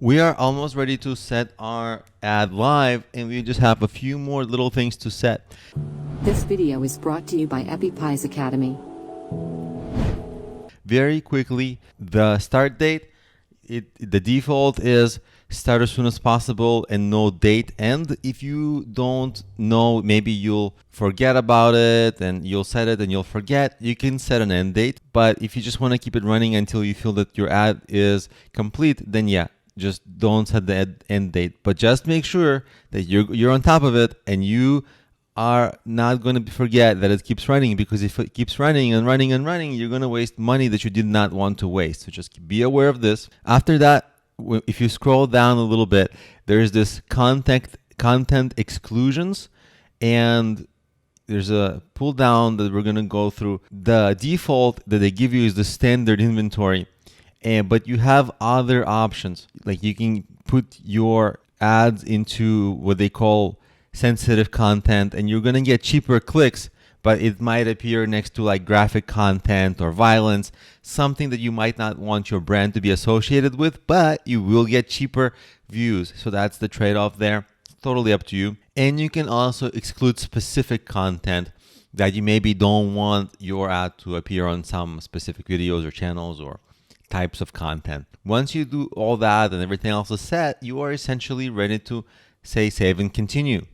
We are almost ready to set our ad live, and we just have a few more little things to set. This video is brought to you by EpiPies Academy. Very quickly, the start date, the default is start as soon as possible and no date end. If you don't know, maybe you'll forget about it and you'll set it and you'll forget, you can set an end date. But if you just want to keep it running until you feel that your ad is complete, then yeah, just don't set the end date. But just make sure that you're on top of it and you are not going to forget that it keeps running, because if it keeps running and running and running, you're going to waste money that you did not want to waste. So just be aware of this. After that, if you scroll down a little bit, there's this content exclusions, and there's a pull down that we're going to go through. The default that they give you is the standard inventory, but you have other options. Like you can put your ads into what they call sensitive content, and you're going to get cheaper clicks, but it might appear next to like graphic content or violence, something that you might not want your brand to be associated with, but you will get cheaper views. So that's the trade-off there. Totally up to you. And you can also exclude specific content that you maybe don't want your ad to appear on some specific videos or channels or types of content. Once you do all that and everything else is set, you are essentially ready to say save and continue.